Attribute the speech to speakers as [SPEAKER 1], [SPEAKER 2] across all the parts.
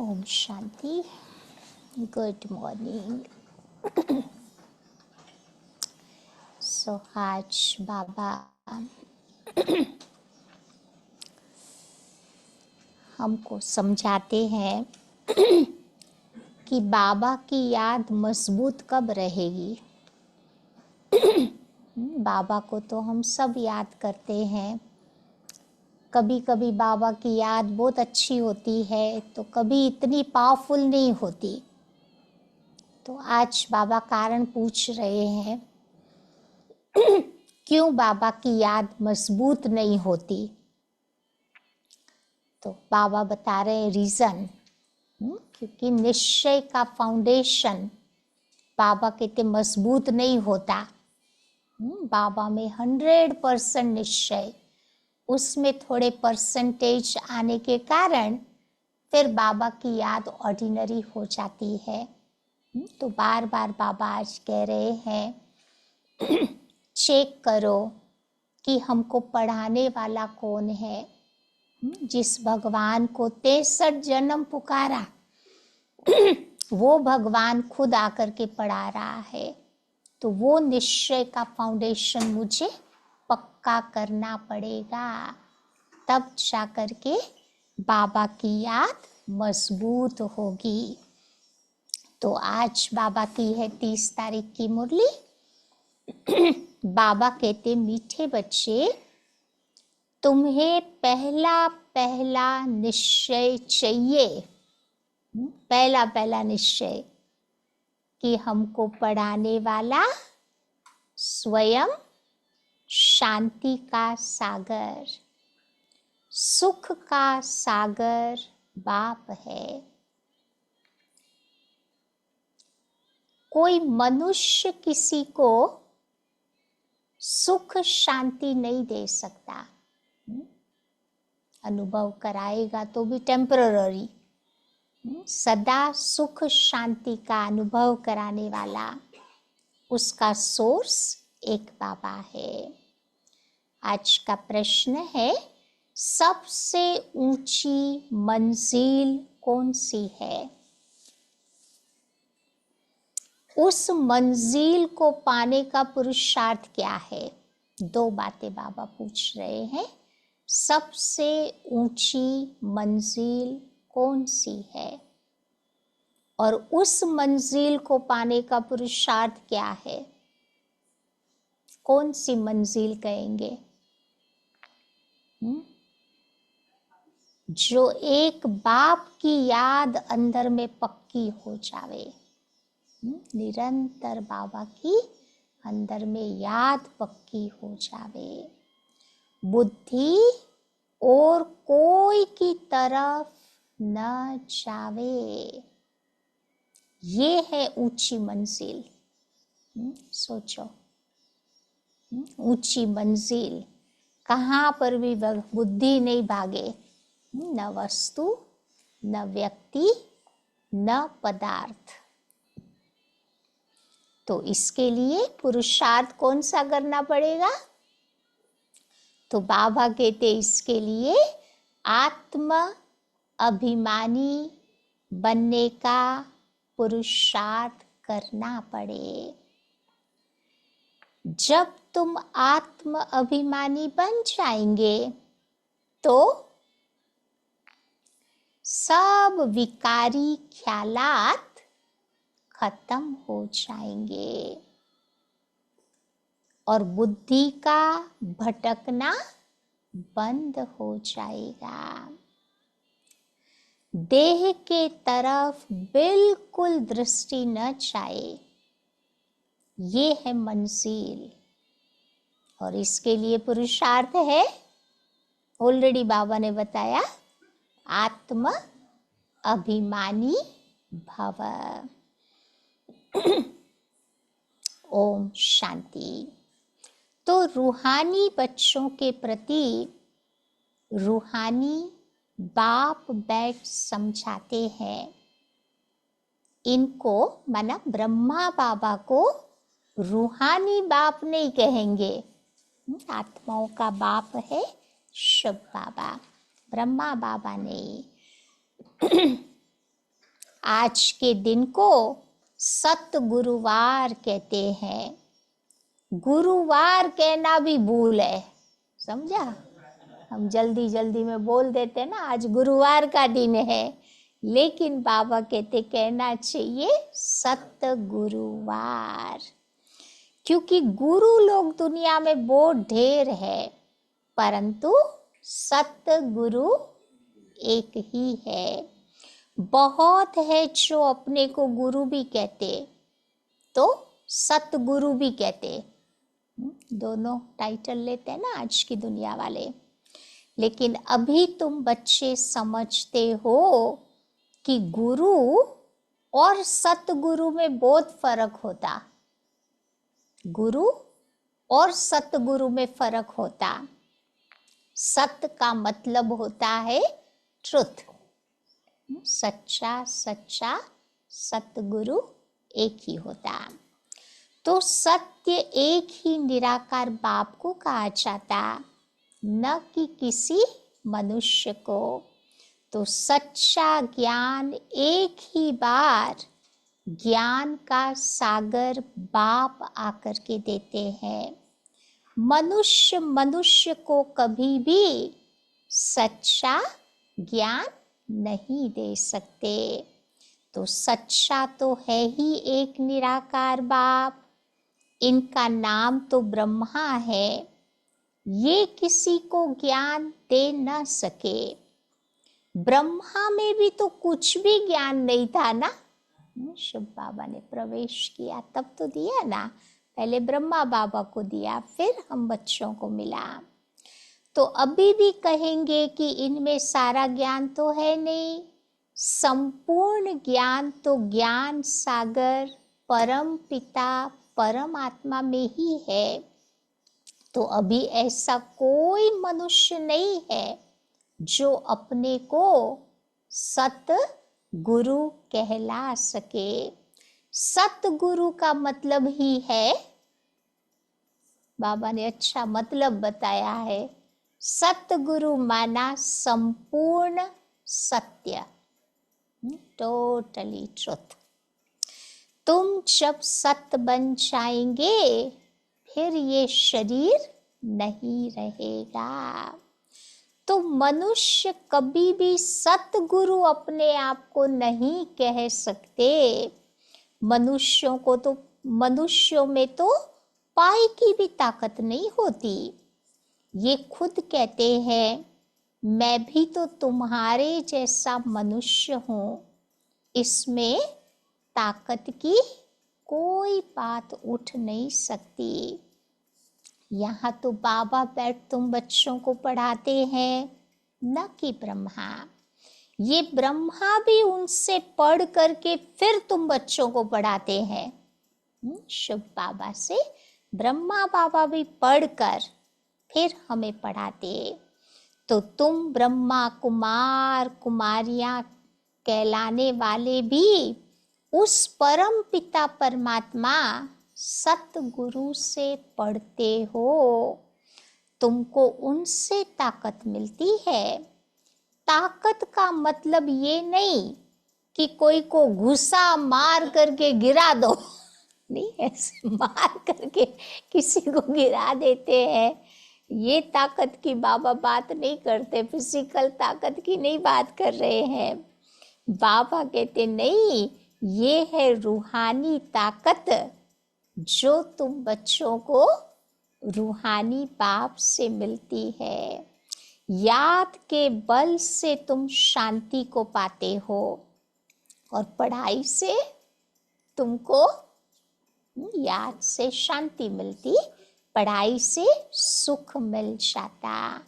[SPEAKER 1] Om Shanti. Good morning. आज बाबा हमको समझाते हैं कि बाबा की याद मजबूत कब रहेगी। बाबा को तो हम सब याद करते हैं। कभी कभी बाबा की याद बहुत अच्छी होती है तो कभी इतनी पावरफुल नहीं होती। तो आज बाबा कारण पूछ रहे हैं क्यों बाबा की याद मजबूत नहीं होती। तो बाबा बता रहे हैं रीज़न, क्योंकि निश्चय का फाउंडेशन बाबा कहते मजबूत नहीं होता। बाबा में 100% निश्चय, उसमें थोड़े परसेंटेज आने के कारण फिर बाबा की याद ऑर्डिनरी हो जाती है। तो बार बार बाबा आज कह रहे हैं चेक करो कि हमको पढ़ाने वाला कौन है। जिस भगवान को 63 जन्म पुकारा वो भगवान खुद आकर के पढ़ा रहा है। तो वो निश्चय का फाउंडेशन मुझे पक्का करना पड़ेगा, तब जा कर के बाबा की याद मजबूत होगी। तो आज बाबा की है 30 तारीख की मुरली। बाबा कहते मीठे बच्चे, तुम्हें पहला पहला निश्चय चाहिए। पहला पहला निश्चय कि हमको पढ़ाने वाला स्वयं शांति का सागर, सुख का सागर बाप है। कोई मनुष्य किसी को सुख शांति नहीं दे सकता। अनुभव कराएगा तो भी टेम्पररी। सदा सुख शांति का अनुभव कराने वाला उसका सोर्स एक बाबा है। आज का प्रश्न है, सबसे ऊंची मंजिल कौन सी है? उस मंजिल को पाने का पुरुषार्थ क्या है? दो बातें बाबा पूछ रहे हैं। सबसे ऊंची मंजिल कौन सी है और उस मंजिल को पाने का पुरुषार्थ क्या है? कौन सी मंजिल कहेंगे? जो एक बाप की याद अंदर में पक्की हो जावे। निरंतर बाबा की अंदर में याद पक्की हो जावे। बुद्धि और कोई की तरफ न जावे। ये है ऊंची मंजिल। सोचो, ऊंची मंजिल कहाँ पर भी बुद्धि नहीं भागे, न वस्तु, न व्यक्ति, न पदार्थ। तो इसके लिए पुरुषार्थ कौन सा करना पड़ेगा? तो बाबा कहते इसके लिए आत्म अभिमानी बनने का पुरुषार्थ करना पड़े। जब तुम आत्म अभिमानी बन जाएंगे तो सब विकारी ख्यालात खत्म हो जाएंगे और बुद्धि का भटकना बंद हो जाएगा। देह के तरफ बिल्कुल दृष्टि न जाए। ये है मंजिल और इसके लिए पुरुषार्थ है, ऑलरेडी बाबा ने बताया, आत्म अभिमानी भव। ओम शांति। तो रूहानी बच्चों के प्रति रूहानी बाप बैठ समझाते हैं। इनको माना ब्रह्मा बाबा को रूहानी बाप नहीं कहेंगे। आत्माओं का बाप है शिव बाबा, ब्रह्मा बाबा नहीं। आज के दिन को सत गुरुवार कहते हैं। गुरुवार कहना भी भूल है, समझा? हम जल्दी जल्दी में बोल देते ना आज गुरुवार का दिन है, लेकिन बाबा कहते कहना चाहिए सत गुरुवार, क्योंकि गुरु लोग दुनिया में बहुत ढेर है, परंतु सत गुरु एक ही है। बहुत है जो अपने को गुरु भी कहते तो सतगुरु भी कहते, दोनों टाइटल लेते हैं ना आज की दुनिया वाले। लेकिन अभी तुम बच्चे समझते हो कि गुरु और सतगुरु में बहुत फर्क होता, गुरु और सतगुरु में फर्क होता। सत्य का मतलब होता है ट्रुथ, सच्चा सच्चा, सतगुरु एक ही होता। तो सत्य एक ही निराकार बाप को कहा जाता, न कि किसी मनुष्य को। तो सच्चा ज्ञान एक ही बार ज्ञान का सागर बाप आकर के देते हैं। मनुष्य मनुष्य को कभी भी सच्चा ज्ञान नहीं दे सकते। तो सच्चा तो है ही एक निराकार बाप, इनका नाम तो ब्रह्मा है, ये किसी को ज्ञान दे न सके। ब्रह्मा में भी तो कुछ भी ज्ञान नहीं था ना, शिव बाबा ने प्रवेश किया तब तो दिया ना, पहले ब्रह्मा बाबा को दिया, फिर हम बच्चों को मिला। तो अभी भी कहेंगे कि इनमें सारा ज्ञान तो है नहीं, संपूर्ण ज्ञान तो ज्ञान सागर परम पिता परमात्मा में ही है। तो अभी ऐसा कोई मनुष्य नहीं है जो अपने को सत गुरु कहला सके। सतगुरु का मतलब ही है, बाबा ने अच्छा मतलब बताया है, सतगुरु माना संपूर्ण सत्य, टोटली ट्रुथ। तुम जब सत्य बन जाएंगे फिर ये शरीर नहीं रहेगा। तो मनुष्य कभी भी सतगुरु अपने आप को नहीं कह सकते। मनुष्यों को तो, मनुष्यों में तो पाई की भी ताकत नहीं होती। ये खुद कहते हैं मैं भी तो तुम्हारे जैसा मनुष्य हूँ, इसमें ताकत की कोई बात उठ नहीं सकती। यहाँ तो बाबा बैठ तुम बच्चों को पढ़ाते हैं, न कि ब्रह्मा। ये ब्रह्मा भी उनसे पढ़ करके फिर तुम बच्चों को पढ़ाते हैं। शिव बाबा से ब्रह्मा बाबा भी पढ़कर फिर हमें पढ़ाते। तो तुम ब्रह्मा कुमार कुमारियां कहलाने वाले भी उस परम पिता परमात्मा सतगुरु से पढ़ते हो, तुमको उनसे ताकत मिलती है। ताकत का मतलब ये नहीं कि कोई को घुसा मार करके गिरा दो, नहीं, ऐसे मार करके किसी को गिरा देते हैं, ये ताकत की बाबा बात नहीं करते, फिजिकल ताकत की नहीं बात कर रहे हैं। बाबा कहते नहीं, ये है रूहानी ताकत जो तुम बच्चों को रूहानी बाप से मिलती है। याद के बल से तुम शांति को पाते हो और पढ़ाई से तुमको याद से शांति मिलती, पढ़ाई से सुख मिल जाता।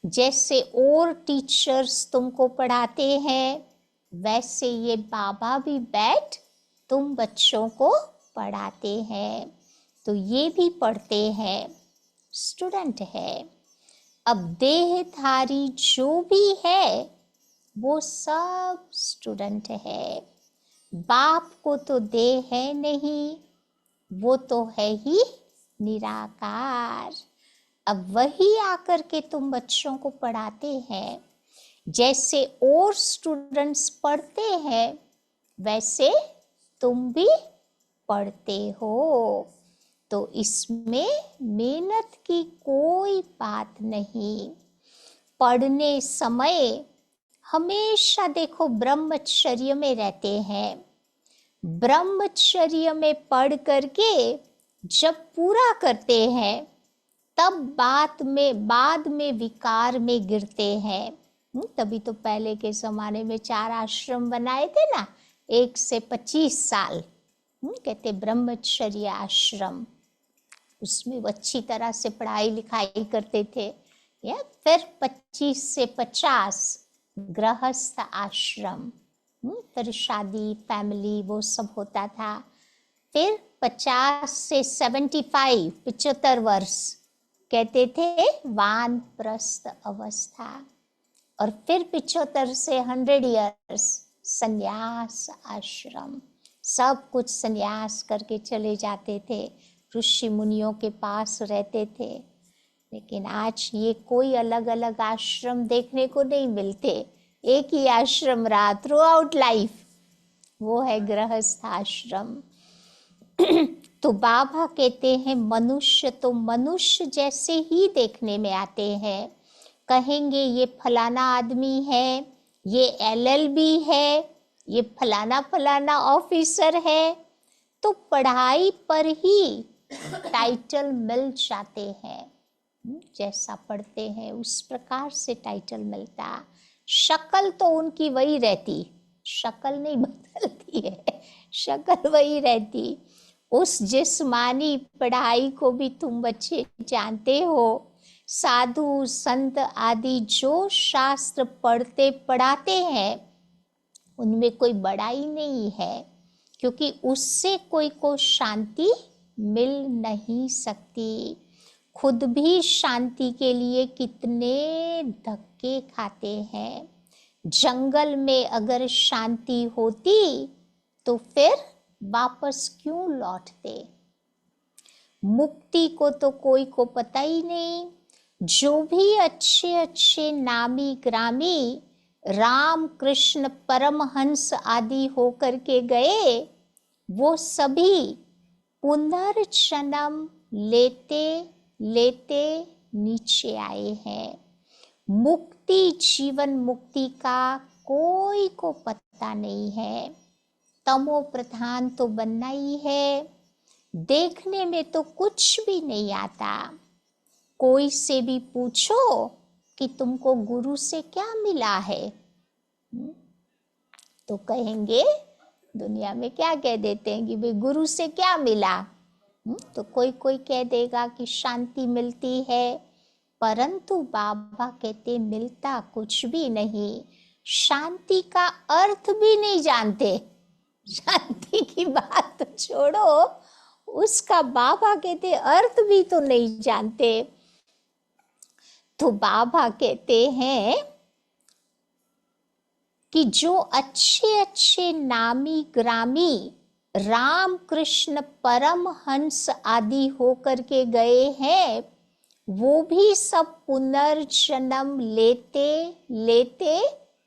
[SPEAKER 1] जैसे और टीचर्स तुमको पढ़ाते हैं, वैसे ये बाबा भी बैठ तुम बच्चों को पढ़ाते हैं। तो ये भी पढ़ते हैं, स्टूडेंट है। अब देहधारी जो भी है वो सब स्टूडेंट है। बाप को तो देह है नहीं, वो तो है ही निराकार। अब वही आकर के तुम बच्चों को पढ़ाते हैं। जैसे और स्टूडेंट्स पढ़ते हैं वैसे तुम भी पढ़ते हो। तो इसमें मेहनत की कोई बात नहीं। पढ़ने समय हमेशा देखो ब्रह्मचर्य में रहते हैं। ब्रह्मचर्य में पढ़ करके जब पूरा करते हैं तब बाद में विकार में गिरते हैं। तभी तो पहले के जमाने में 4 आश्रम बनाए थे ना, 1 से 25 साल, कहते ब्रह्मचर्य आश्रम। उसमें वो अच्छी तरह से पढ़ाई लिखाई करते थे। या फिर 25 से 50 गृहस्थ आश्रम, फिर शादी फैमिली वो सब होता था। फिर 50 से 75 वर्ष कहते थे वानप्रस्थ अवस्था। और फिर 75 से 100 इयर्स संन्यास आश्रम। सब कुछ संन्यास करके चले जाते थे, ऋषि मुनियों के पास रहते थे। लेकिन आज ये कोई अलग अलग आश्रम देखने को नहीं मिलते। एक ही आश्रम रहा थ्रू आउट लाइफ, वो है गृहस्थ आश्रम। तो बाबा कहते हैं मनुष्य तो मनुष्य जैसे ही देखने में आते हैं। कहेंगे ये फलाना आदमी है, ये LLB है, ये फलाना फलाना ऑफिसर है, तो पढ़ाई पर ही टाइटल मिल जाते हैं। जैसा पढ़ते हैं उस प्रकार से टाइटल मिलता। शक्ल तो उनकी वही रहती, शक्ल नहीं बदलती है, शक्ल वही रहती। उस जिस्मानी पढ़ाई को भी तुम बच्चे जानते हो। साधु संत आदि जो शास्त्र पढ़ते पढ़ाते हैं उनमें कोई बड़ाई नहीं है, क्योंकि उससे कोई को शांति मिल नहीं सकती। खुद भी शांति के लिए कितने धक्के खाते हैं। जंगल में अगर शांति होती तो फिर वापस क्यों लौटते। मुक्ति को तो कोई को पता ही नहीं। जो भी अच्छे अच्छे नामी ग्रामी राम कृष्ण परमहंस आदि होकर के गए, वो सभी पुनर्जन्म लेते लेते नीचे आए हैं। मुक्ति जीवन मुक्ति का कोई को पता नहीं है। तमो प्रधान तो बनना ही है। देखने में तो कुछ भी नहीं आता। कोई से भी पूछो कि तुमको गुरु से क्या मिला है, तो कहेंगे, दुनिया में क्या कह देते हैं कि भाई गुरु से क्या मिला। तो कोई कोई कह देगा कि शांति मिलती है, परंतु बाबा कहते मिलता कुछ भी नहीं। शांति का अर्थ भी नहीं जानते। शांति की बात तो छोड़ो, उसका बाबा कहते अर्थ भी तो नहीं जानते। तो बाबा कहते हैं कि जो अच्छे अच्छे नामी ग्रामी राम कृष्ण परमहंस आदि होकर के गए हैं, वो भी सब पुनर्जन्म लेते लेते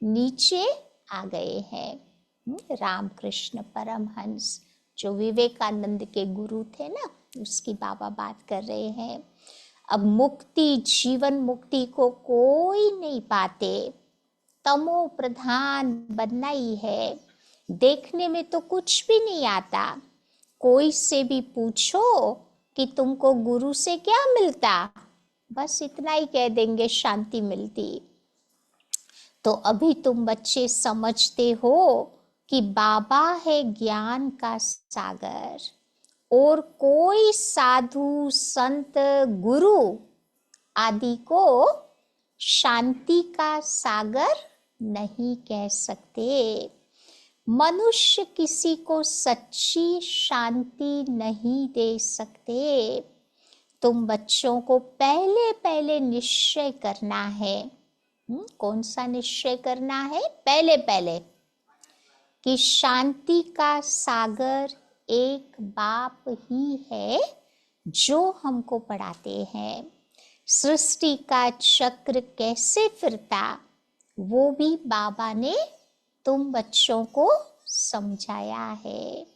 [SPEAKER 1] नीचे आ गए हैं। राम कृष्ण परमहंस जो विवेकानंद के गुरु थे ना, उसकी बाबा बात कर रहे हैं। अब मुक्ति जीवन मुक्ति को कोई नहीं पाते। तमो प्रधान बनना ही है। देखने में तो कुछ भी नहीं आता। कोई से भी पूछो कि तुमको गुरु से क्या मिलता, बस इतना ही कह देंगे शांति मिलती। तो अभी तुम बच्चे समझते हो कि बाबा है ज्ञान का सागर, और कोई साधु संत गुरु आदि को शांति का सागर नहीं कह सकते। मनुष्य किसी को सच्ची शांति नहीं दे सकते। तुम बच्चों को पहले पहले निश्चय करना है। कौन सा निश्चय करना है? पहले पहले कि शांति का सागर एक बाप ही है जो हमको पढ़ाते हैं। सृष्टि का चक्र कैसे फिरता वो भी बाबा ने तुम बच्चों को समझाया है।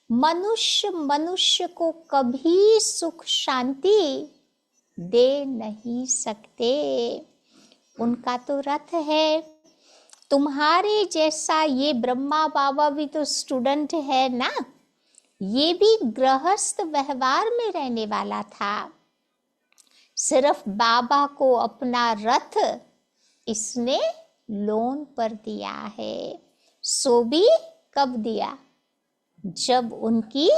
[SPEAKER 1] मनुष्य मनुष्य को कभी सुख शांति दे नहीं सकते, उनका तो रथ है। तुम्हारे जैसा ये ब्रह्मा बाबा भी तो स्टूडेंट है ना, ये भी गृहस्थ व्यवहार में रहने वाला था। सिर्फ बाबा को अपना रथ इसने लोन पर दिया है। सो भी कब दिया? जब उनकी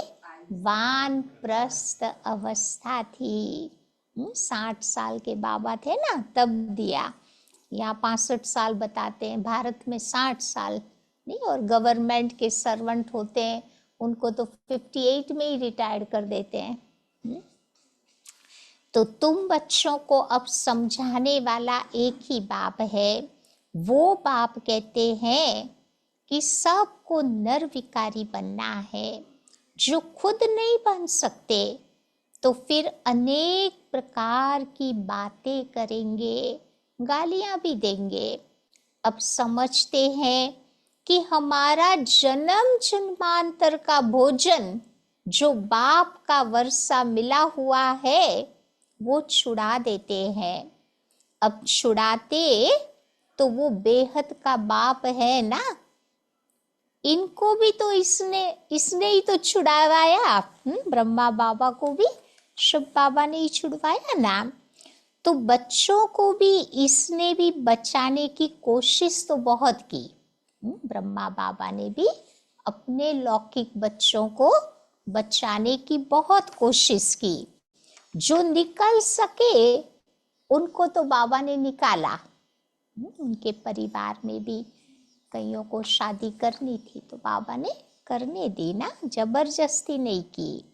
[SPEAKER 1] वानप्रस्थ अवस्था थी। 60 साल के बाबा थे ना, तब दिया। यहाँ 65 साल बताते हैं, भारत में 60 साल नहीं। और गवर्नमेंट के सर्वेंट होते हैं, उनको तो 58 में ही रिटायर्ड कर देते हैं। तो तुम बच्चों को अब समझाने वाला एक ही बाप है। वो बाप कहते हैं कि सबको निर्विकारी बनना है। जो खुद नहीं बन सकते तो फिर अनेक प्रकार की बातें करेंगे, गालियां भी देंगे। अब समझते हैं कि हमारा जन्म जन्मांतर का भोजन जो बाप का वर्षा मिला हुआ है वो छुड़ा देते हैं। अब छुड़ाते तो वो बेहद का बाप है ना, इनको भी तो इसने ही तो छुड़वाया। ब्रह्मा बाबा को भी शिव बाबा ने ही छुड़वाया ना। तो बच्चों को भी इसने भी बचाने की कोशिश तो बहुत की। ब्रह्मा बाबा ने भी अपने लौकिक बच्चों को बचाने की बहुत कोशिश की। जो निकल सके उनको तो बाबा ने निकाला। उनके परिवार में भी कईयों को शादी करनी थी तो बाबा ने करने दी ना, जबरदस्ती नहीं की।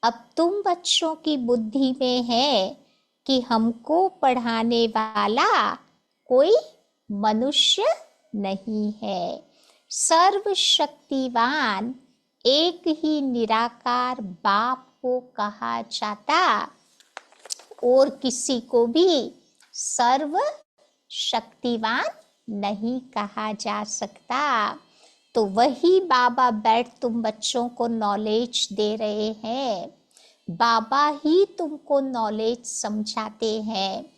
[SPEAKER 1] अब तुम बच्चों की बुद्धि में है कि हमको पढ़ाने वाला कोई मनुष्य नहीं है। सर्वशक्तिवान एक ही निराकार बाप को कहा जाता, और किसी को भी सर्व शक्तिवान नहीं कहा जा सकता। तो वही बाबा बैठ तुम बच्चों को नॉलेज दे रहे हैं। बाबा ही तुमको नॉलेज समझाते हैं।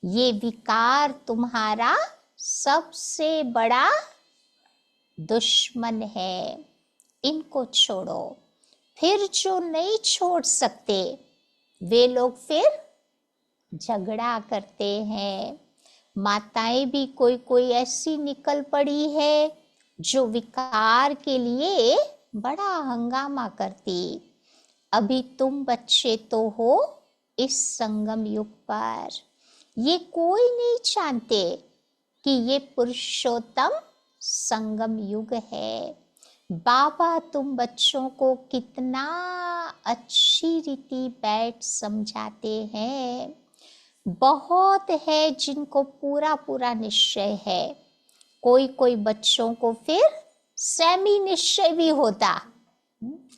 [SPEAKER 1] ये विकार तुम्हारा सबसे बड़ा दुश्मन है, इनको छोड़ो। फिर जो नहीं छोड़ सकते वे लोग फिर झगड़ा करते हैं। माताएं भी कोई कोई ऐसी निकल पड़ी है जो विकार के लिए बड़ा हंगामा करती। अभी तुम बच्चे तो हो इस संगम युग पर, ये कोई नहीं जानते कि ये पुरुषोत्तम संगम युग है। बाबा तुम बच्चों को कितना अच्छी रीति बैठ समझाते हैं। बहुत है जिनको पूरा पूरा निश्चय है, कोई कोई बच्चों को फिर सेमी निश्चय भी होता,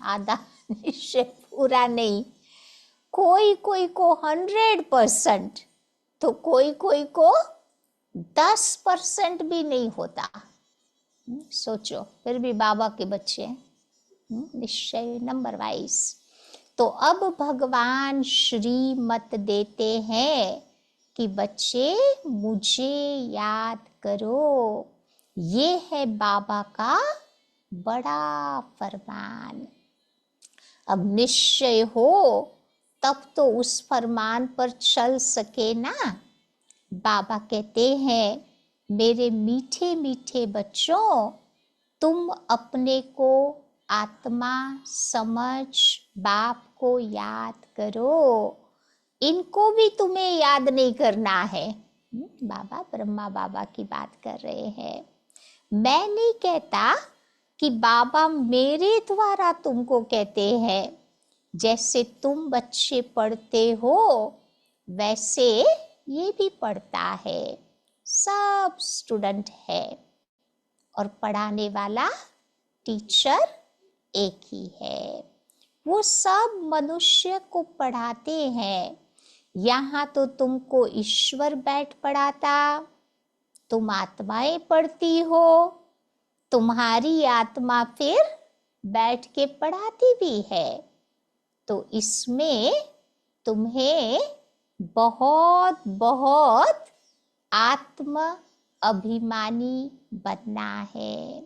[SPEAKER 1] आधा निश्चय पूरा नहीं। कोई कोई को 100%, तो कोई कोई को 10% भी नहीं होता। सोचो, फिर भी बाबा के बच्चे निश्चय नंबर वाइज। तो अब भगवान श्री मत देते हैं कि बच्चे मुझे याद करो। ये है बाबा का बड़ा फरमान। अब निश्चय हो तब तो उस फरमान पर चल सके ना। बाबा कहते हैं मेरे मीठे मीठे बच्चों, तुम अपने को आत्मा समझ बाप को याद करो। इनको भी तुम्हें याद नहीं करना है। बाबा ब्रह्मा बाबा की बात कर रहे हैं। मैं नहीं कहता कि बाबा मेरे द्वारा तुमको कहते हैं। जैसे तुम बच्चे पढ़ते हो वैसे ये भी पढ़ता है। सब स्टूडेंट है और पढ़ाने वाला टीचर एक ही है। वो सब मनुष्य को पढ़ाते हैं। यहाँ तो तुमको ईश्वर बैठ पढ़ाता, तुम आत्माएं पढ़ती हो, तुम्हारी आत्मा फिर बैठ के पढ़ाती भी है। तो इसमें तुम्हें बहुत बहुत आत्म अभिमानी बनना है।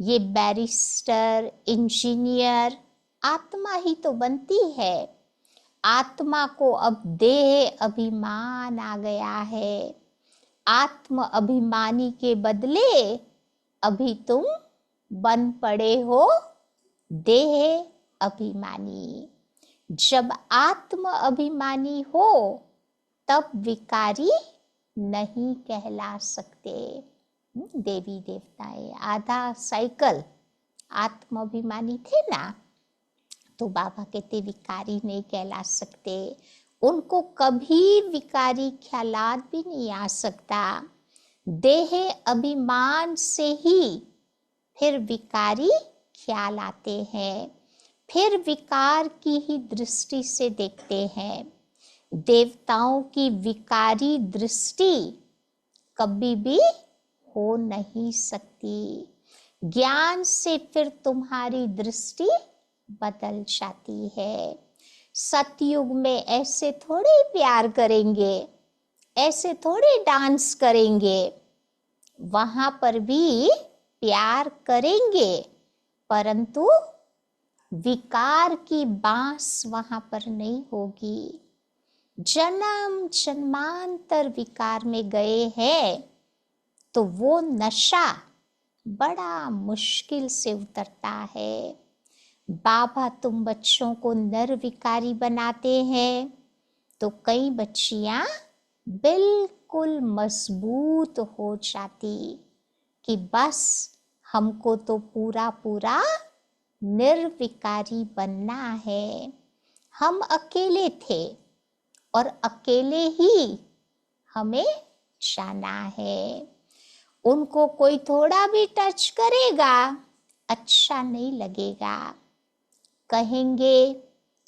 [SPEAKER 1] ये बैरिस्टर, इंजीनियर आत्मा ही तो बनती है। आत्मा को अब देह अभिमान आ गया है। आत्म अभिमानी के बदले अभी तुम बन पड़े हो देह अभिमानी। जब आत्म अभिमानी हो तब विकारी नहीं कहला सकते। देवी देवताएं आधा साइकिल आत्म अभिमानी थे ना, तो बाबा कहते विकारी नहीं कहला सकते। उनको कभी विकारी ख्यालात भी नहीं आ सकता। देह अभिमान से ही फिर विकारी ख्याल आते हैं, फिर विकार की ही दृष्टि से देखते हैं। देवताओं की विकारी दृष्टि कभी भी हो नहीं सकती। ज्ञान से फिर तुम्हारी दृष्टि बदल जाती है। सतयुग में ऐसे थोड़े प्यार करेंगे, ऐसे थोड़े डांस करेंगे। वहां पर भी प्यार करेंगे, परंतु विकार की बांस वहां पर नहीं होगी। जन्म जन्मांतर विकार में गए हैं तो वो नशा बड़ा मुश्किल से उतरता है। बाबा तुम बच्चों को निर्विकारी बनाते हैं तो कई बच्चियां बिल्कुल मजबूत हो जाती कि बस हमको तो पूरा पूरा निर्विकारी बनना है। हम अकेले थे और अकेले ही हमें जाना है। उनको कोई थोड़ा भी टच करेगा अच्छा नहीं लगेगा। कहेंगे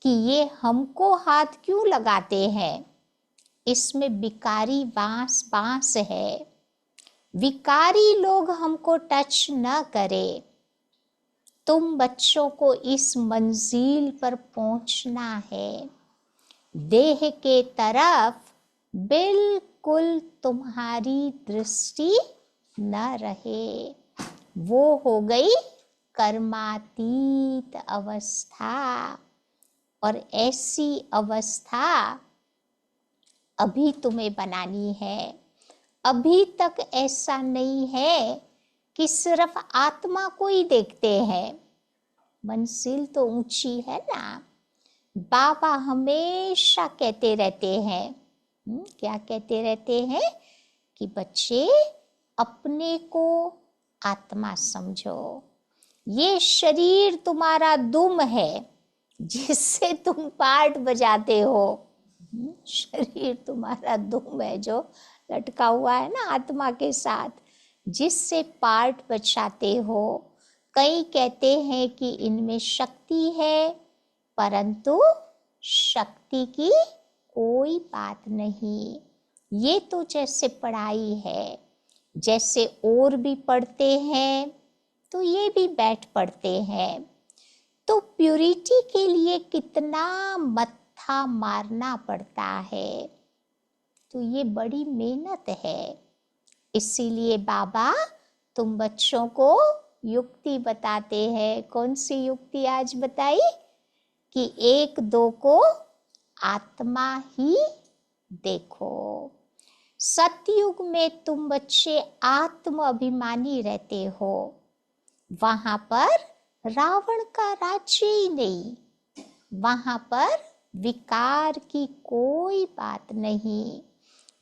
[SPEAKER 1] कि ये हमको हाथ क्यों लगाते हैं, इसमें विकारी बांस बांस है। विकारी लोग हमको टच न करे। तुम बच्चों को इस मंजिल पर पहुंचना है। देह के तरफ बिल्कुल तुम्हारी दृष्टि न रहे। वो हो गई कर्मातीत अवस्था। और ऐसी अवस्था अभी तुम्हें बनानी है। अभी तक ऐसा नहीं है कि सिर्फ आत्मा को ही देखते हैं। मंजिल तो ऊंची है ना। बाबा हमेशा कहते रहते हैं, क्या कहते रहते हैं कि बच्चे अपने को आत्मा समझो। ये शरीर तुम्हारा दुम है जिससे तुम पार्ट बजाते हो। शरीर तुम्हारा दुम है जो लटका हुआ है ना आत्मा के साथ, जिससे पार्ट बजाते हो। कई कहते हैं कि इनमें शक्ति है, परंतु शक्ति की कोई बात नहीं। ये तो जैसे पढ़ाई है, जैसे और भी पढ़ते हैं तो ये भी बैठ पढ़ते हैं। तो प्यूरिटी के लिए कितना मत्था मारना पड़ता है, तो ये बड़ी मेहनत है। इसीलिए बाबा तुम बच्चों को युक्ति बताते हैं। कौन सी युक्ति आज बताई कि 1-2 को आत्मा ही देखो। सतयुग में तुम बच्चे आत्म अभिमानी रहते हो। वहां पर रावण का राज्य ही नहीं, वहां पर विकार की कोई बात नहीं।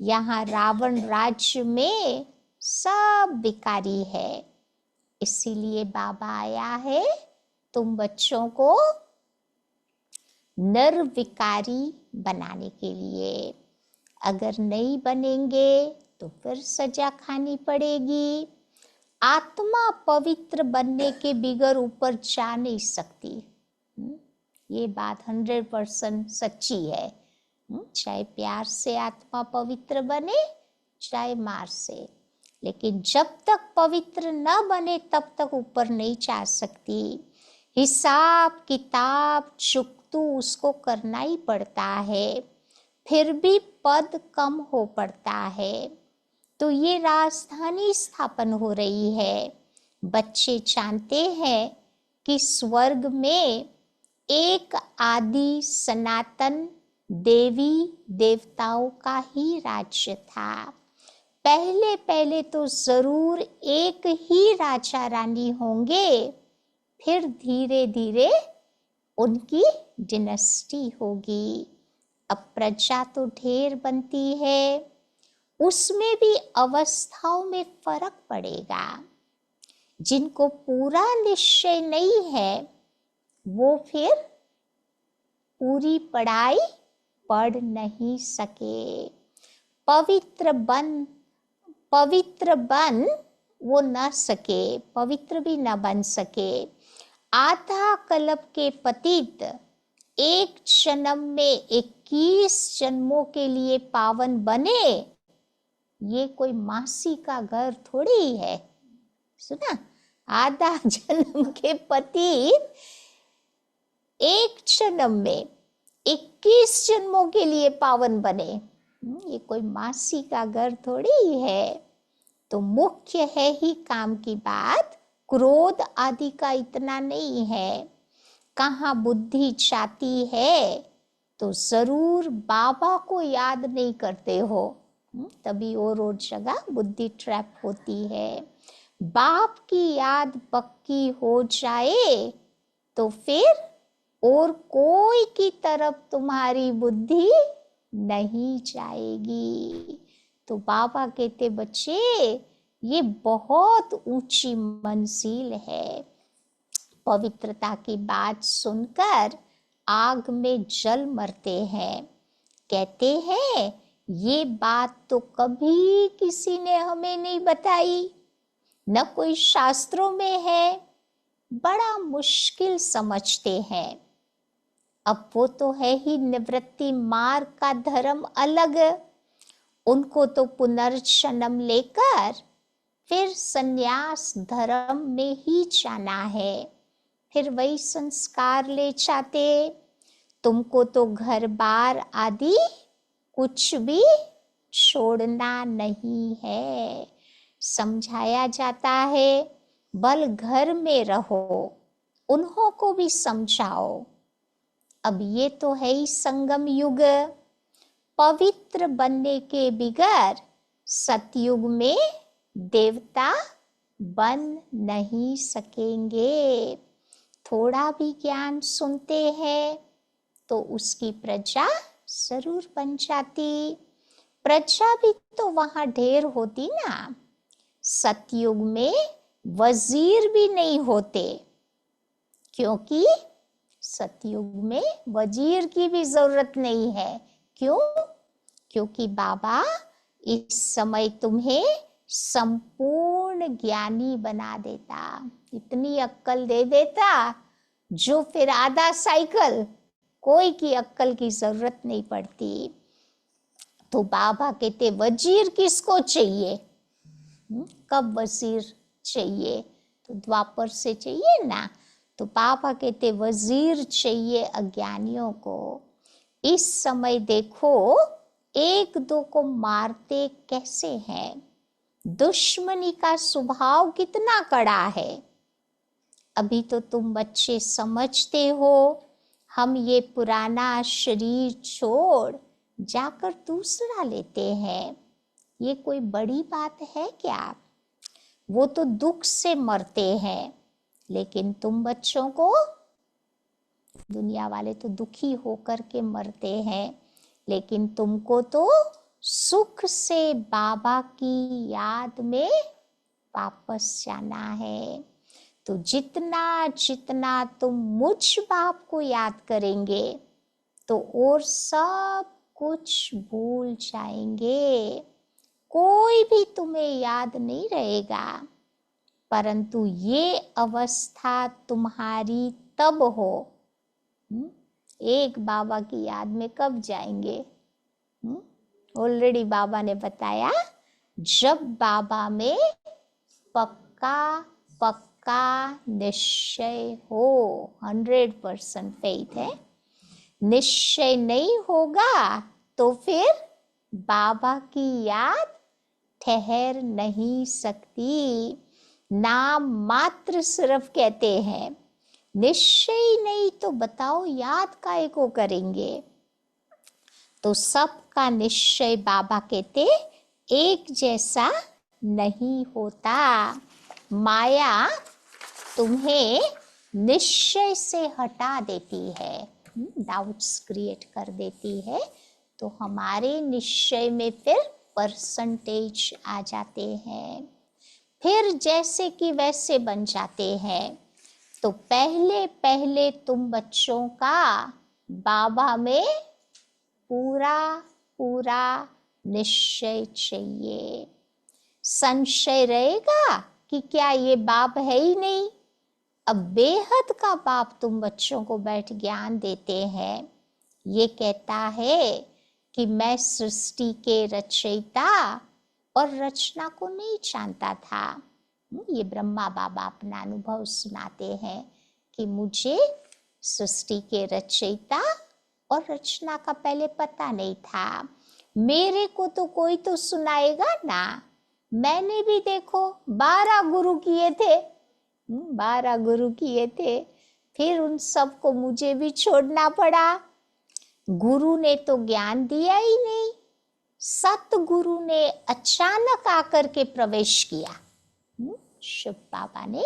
[SPEAKER 1] यहाँ रावण राज्य में सब विकारी है। इसीलिए बाबा आया है तुम बच्चों को निर्विकारी बनाने के लिए। अगर नहीं बनेंगे तो फिर सजा खानी पड़ेगी। आत्मा पवित्र बनने के बिगर ऊपर जा नहीं सकती। ये बात 100% सच्ची है। चाहे प्यार से आत्मा पवित्र बने, चाहे मार से। लेकिन जब तक पवित्र न बने तब तक ऊपर नहीं जा सकती। हिसाब किताब चुकतू उसको करना ही पड़ता है, फिर भी पद कम हो पड़ता है। तो ये राजधानी स्थापन हो रही है। बच्चे जानते हैं कि स्वर्ग में एक आदि सनातन देवी देवताओं का ही राज्य था। पहले पहले तो जरूर एक ही राजा रानी होंगे, फिर धीरे धीरे उनकी डिनेस्टी होगी। अब प्रजा तो ढेर बनती है, उसमें भी अवस्थाओं में फर्क पड़ेगा। जिनको पूरा निश्चय नहीं है वो फिर पूरी पढ़ाई पढ़ नहीं सके। पवित्र बन वो न सके, पवित्र भी न बन सके। आधा कल्प के पतित एक जन्म में 21 जन्मों के लिए पावन बने, ये कोई मासी का घर थोड़ी है। सुना, आधा जन्म के पतित एक जन्म में 21 जन्मों के लिए पावन बने, ये कोई मासी का घर थोड़ी है। तो मुख्य है ही काम की बात, क्रोध आदि का इतना नहीं है। कहाँ बुद्धि जाती है तो जरूर बाबा को याद नहीं करते हो, तभी और जगह बुद्धि ट्रैप होती है। बाप की याद पक्की हो जाए तो फिर और कोई की तरफ तुम्हारी बुद्धि नहीं जाएगी। तो बाबा कहते बच्चे ये बहुत ऊंची मंजिल है। पवित्रता की बात सुनकर आग में जल मरते हैं। कहते हैं ये बात तो कभी किसी ने हमें नहीं बताई, न कोई शास्त्रों में है, बड़ा मुश्किल समझते हैं। अब वो तो है ही निवृत्ति मार्ग का धर्म अलग, उनको तो पुनर्जन्म लेकर फिर संन्यास धर्म में ही जाना है, फिर वही संस्कार ले जाते। तुमको तो घर बार आदि कुछ भी छोड़ना नहीं है। समझाया जाता है बल घर में रहो, उन्हों को भी समझाओ। अब ये तो है ही संगम युग, पवित्र बनने के बिगैर सतयुग में देवता बन नहीं सकेंगे। थोड़ा भी ज्ञान सुनते हैं तो उसकी प्रजा जरूर बन जाती। प्रजा भी तो वहां ढेर होती ना। सतयुग में वजीर भी नहीं होते, क्योंकि सतयुग में वजीर की भी जरूरत नहीं है। क्यों? क्योंकि बाबा इस समय तुम्हें संपूर्ण ज्ञानी बना देता, इतनी अक्कल दे देता जो फिर आधा साइकिल कोई की अक्कल की जरूरत नहीं पड़ती। तो बाबा कहते वजीर किसको चाहिए? कब वजीर चाहिए? तो द्वापर से चाहिए ना। तो बाबा कहते वजीर चाहिए अज्ञानियों को। इस समय देखो एक दो को मारते कैसे हैं, दुश्मनी का स्वभाव कितना कड़ा है। अभी तो तुम बच्चे समझते हो हम ये पुराना शरीर छोड़ जाकर दूसरा लेते हैं, ये कोई बड़ी बात है क्या? वो तो दुख से मरते हैं, लेकिन तुम बच्चों को, दुनिया वाले तो दुखी होकर के मरते हैं, लेकिन तुमको तो सुख से बाबा की याद में वापस जाना है। तो जितना जितना तुम मुझ बाप को याद करेंगे तो और सब कुछ भूल जाएंगे, कोई भी तुम्हें याद नहीं रहेगा। परंतु ये अवस्था तुम्हारी तब हो, एक बाबा की याद में कब जाएंगे? ऑलरेडी बाबा ने बताया जब बाबा में पक्का पक्का निश्चय हो, 100% फेथ है, निश्चय नहीं होगा तो फिर बाबा की याद ठहर नहीं सकती। नाम मात्र सिर्फ कहते हैं, निश्चय नहीं तो बताओ याद काहे को करेंगे। तो सबका निश्चय बाबा कहते एक जैसा नहीं होता। माया तुम्हें निश्चय से हटा देती है, डाउट्स क्रिएट कर देती है, तो हमारे निश्चय में फिर परसेंटेज आ जाते हैं, फिर जैसे कि वैसे बन जाते हैं। तो पहले पहले तुम बच्चों का बाबा में पूरा पूरा निश्चय चाहिए। संशय रहेगा कि क्या ये बाप है ही नहीं। अब बेहद का बाप तुम बच्चों को बैठ ज्ञान देते हैं, ये कहता है कि मैं सृष्टि के रचयिता और रचना को नहीं जानता था। ये ब्रह्मा बाबा अपना अनुभव सुनाते हैं कि मुझे सृष्टि के रचयिता और रचना का पहले पता नहीं था। मेरे को तो कोई तो सुनाएगा ना। मैंने भी देखो 12 गुरु किए थे, 12 गुरु किए थे, फिर उन सबको मुझे भी छोड़ना पड़ा। गुरु ने तो ज्ञान दिया ही नहीं, सतगुरु ने अचानक आकर के प्रवेश किया। शिव बाबा ने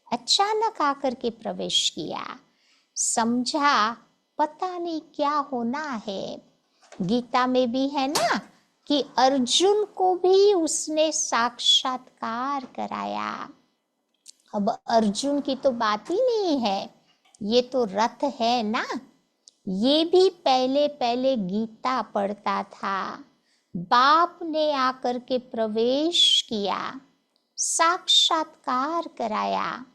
[SPEAKER 1] अचानक आकर के प्रवेश किया, समझा पता नहीं क्या होना है। गीता में भी है ना कि अर्जुन को भी उसने साक्षात्कार कराया। अब अर्जुन की तो बात ही नहीं है, ये तो रथ है ना। ये भी पहले पहले गीता पढ़ता था, बाप ने आकर के प्रवेश किया, साक्षात्कार कराया।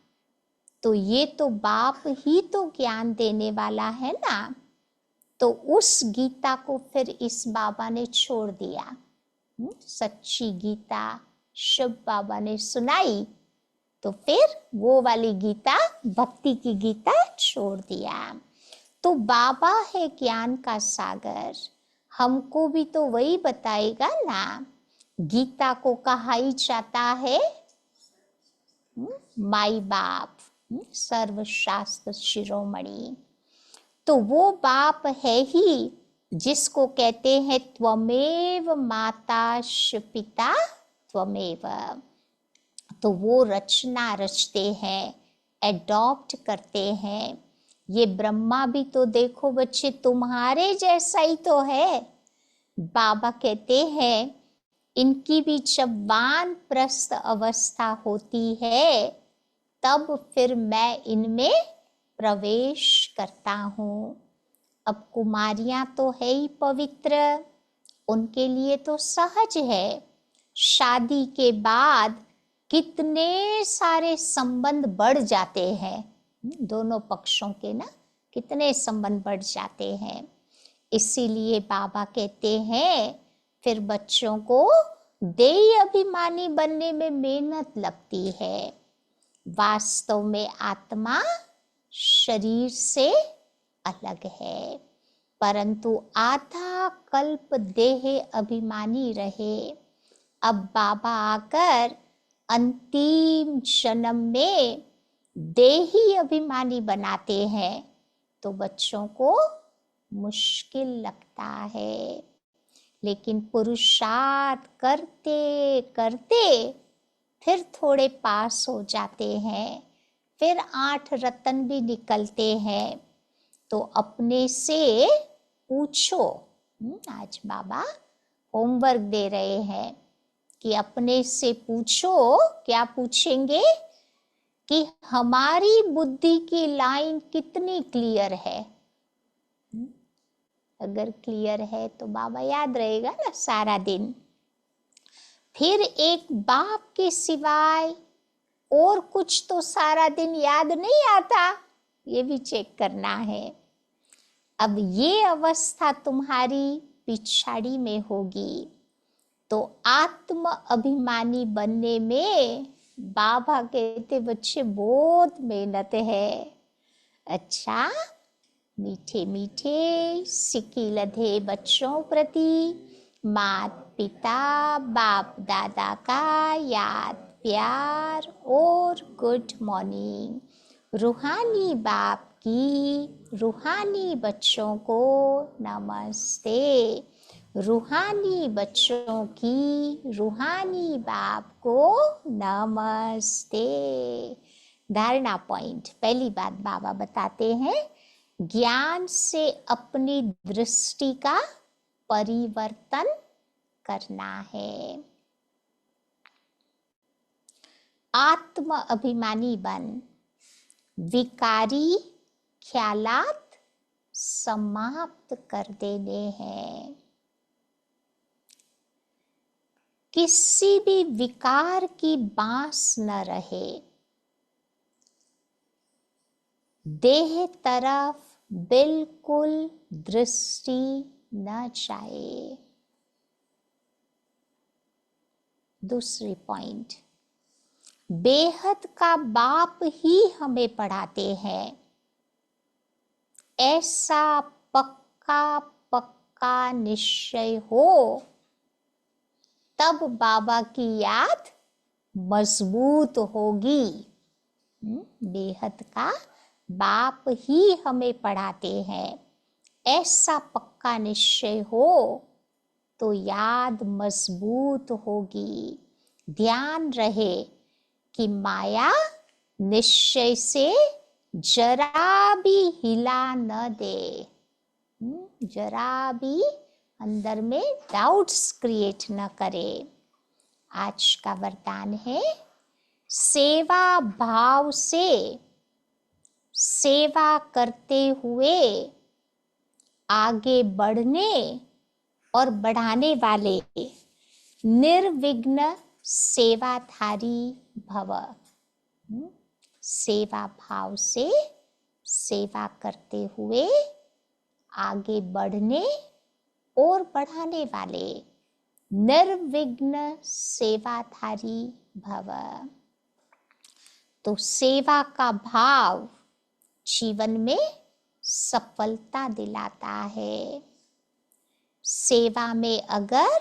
[SPEAKER 1] तो ये तो बाप ही तो ज्ञान देने वाला है ना। तो उस गीता को फिर इस बाबा ने छोड़ दिया। सच्ची गीता शिव बाबा ने सुनाई, तो फिर वो वाली गीता, भक्ति की गीता छोड़ दिया। तो बाबा है ज्ञान का सागर, हमको भी तो वही बताएगा ना। गीता को कहा ही जाता है माई बाप, सर्वशास्त्र शिरोमणि। तो वो बाप है ही जिसको कहते हैं त्वमेव माता पिता त्वमेव। तो वो रचना रचते हैं, एडॉप्ट करते हैं। ये ब्रह्मा भी तो देखो बच्चे तुम्हारे जैसा ही तो है। बाबा कहते हैं इनकी भी जब वानप्रस्थ अवस्था होती है तब फिर मैं इनमें प्रवेश करता हूँ। अब कुमारियां तो है ही पवित्र, उनके लिए तो सहज है। शादी के बाद कितने सारे संबंध बढ़ जाते हैं, दोनों पक्षों के ना कितने संबंध बढ़ जाते हैं। इसीलिए बाबा कहते हैं फिर बच्चों को देह अभिमानी बनने में मेहनत लगती है। वास्तव में आत्मा शरीर से अलग है, परंतु आधा कल्प देह अभिमानी रहे। अब बाबा आकर अंतिम जन्म में देही अभिमानी बनाते हैं तो बच्चों को मुश्किल लगता है। लेकिन पुरुषार्थ करते करते फिर थोड़े पास हो जाते हैं, फिर 8 रत्न भी निकलते हैं। तो अपने से पूछो, आज बाबा होमवर्क दे रहे हैं कि अपने से पूछो। क्या पूछेंगे कि हमारी बुद्धि की लाइन कितनी क्लियर है। अगर क्लियर है तो बाबा याद रहेगा ना सारा दिन। फिर एक बाप के सिवाय और कुछ तो सारा दिन याद नहीं आता, ये भी चेक करना है। अब ये अवस्था तुम्हारी पिछाड़ी में होगी तो आत्म अभिमानी बनने में बाबा कहते बच्चे बहुत मेहनत है। अच्छा, मीठे मीठे सिक्की लधे बच्चों प्रति माता पिता बाप दादा का याद प्यार और गुड मॉर्निंग। रूहानी बाप की रूहानी बच्चों को नमस्ते। रूहानी बच्चों की रूहानी बाप को नमस्ते। धारणा पॉइंट, पहली बात बाबा बताते हैं, ज्ञान से अपनी दृष्टि का परिवर्तन करना है। आत्म अभिमानी बन, विकारी ख्यालात समाप्त कर देने हैं। किसी भी विकार की बांस न रहे। देह तरफ बिल्कुल दृष्टि न जाए। दूसरी पॉइंट, बेहद का बाप ही हमें पढ़ाते हैं। ऐसा पक्का पक्का निश्चय हो तब बाबा की याद मजबूत होगी। बेहद का बाप ही हमें पढ़ाते हैं। ऐसा पक्का निश्चय हो तो याद मजबूत होगी। ध्यान रहे कि माया निश्चय से जरा भी हिला न दे। जरा भी अंदर में डाउट्स क्रिएट न करे। आज का वरदान है, सेवा भाव से सेवा करते हुए आगे बढ़ने और बढ़ाने वाले निर्विघ्न सेवाधारी भव। सेवा भाव से सेवा करते हुए आगे बढ़ने और बढ़ाने वाले निर्विघ्न सेवाधारी भव। तो सेवा का भाव जीवन में सफलता दिलाता है। सेवा में अगर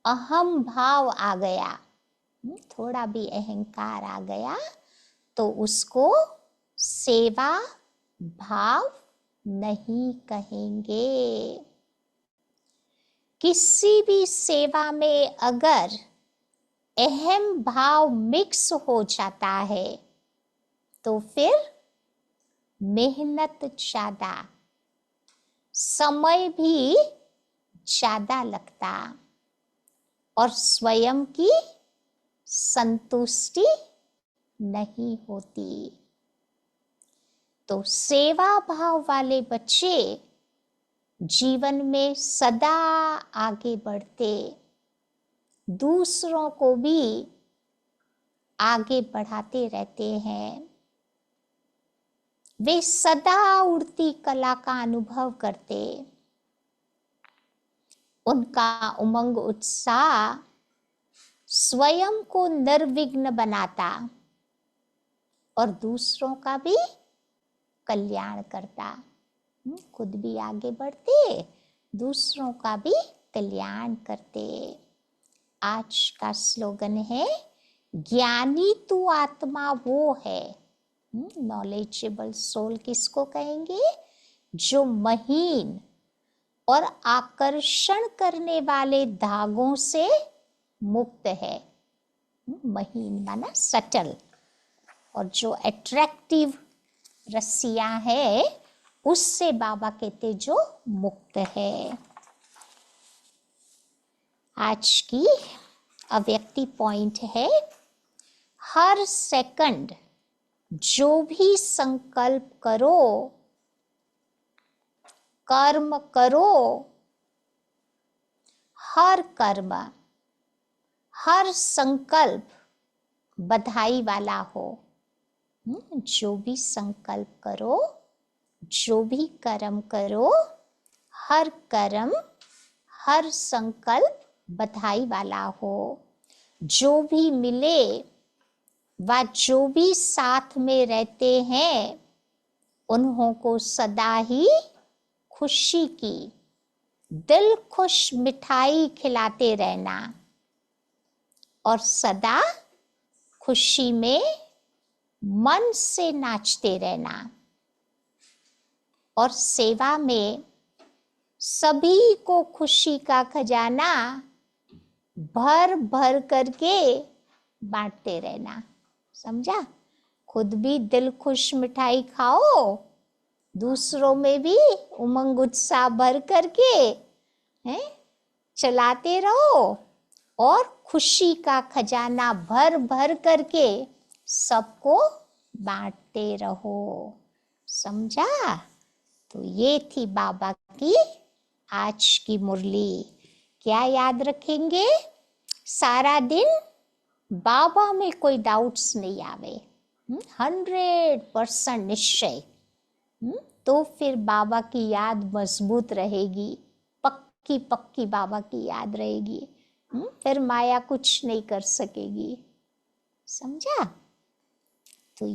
[SPEAKER 1] अहम भाव आ गया, थोड़ा भी अहंकार आ गया, तो उसको सेवा भाव नहीं कहेंगे। किसी भी सेवा में अगर अहम भाव मिक्स हो जाता है तो फिर मेहनत ज्यादा, समय भी ज्यादा लगता और स्वयं की संतुष्टि नहीं होती। तो सेवा भाव वाले बच्चे जीवन में सदा आगे बढ़ते, दूसरों को भी आगे बढ़ाते रहते हैं। वे सदा उड़ती कला का अनुभव करते। उनका उमंग उत्साह स्वयं को निर्विघ्न बनाता और दूसरों का भी कल्याण करता। खुद भी आगे बढ़ते, दूसरों का भी कल्याण करते। आज का स्लोगन है, ज्ञानी तू आत्मा वो है। नॉलेजेबल सोल किसको कहेंगे? जो महीन और आकर्षण करने वाले धागों से मुक्त है। महीन माना सटल, और जो अट्रैक्टिव रस्सियां है उससे बाबा कहते जो मुक्त है। आज की अव्यक्ति पॉइंट है, हर सेकंड जो भी संकल्प करो, कर्म करो, हर कर्म, हर संकल्प बधाई वाला हो। जो भी संकल्प करो, जो भी कर्म करो, हर कर्म, हर संकल्प बधाई वाला हो। जो भी मिले व जो भी साथ में रहते हैं उन्हों को सदा ही खुशी की दिल खुश मिठाई खिलाते रहना और सदा खुशी में मन से नाचते रहना और सेवा में सभी को खुशी का खजाना भर भर करके बांटते रहना। समझा? खुद भी दिल खुश मिठाई खाओ, दूसरों में भी उमंग उत्साह भर करके हैं चलाते रहो और खुशी का खजाना भर भर करके सबको बांटते रहो। समझा? तो ये थी बाबा की आज की मुरली। क्या याद रखेंगे? सारा दिन बाबा में कोई डाउट्स नहीं आवे, 100% निश्चय। तो फिर बाबा की याद मजबूत रहेगी, पक्की पक्की बाबा की याद रहेगी। फिर माया कुछ नहीं कर सकेगी। समझा? तो ये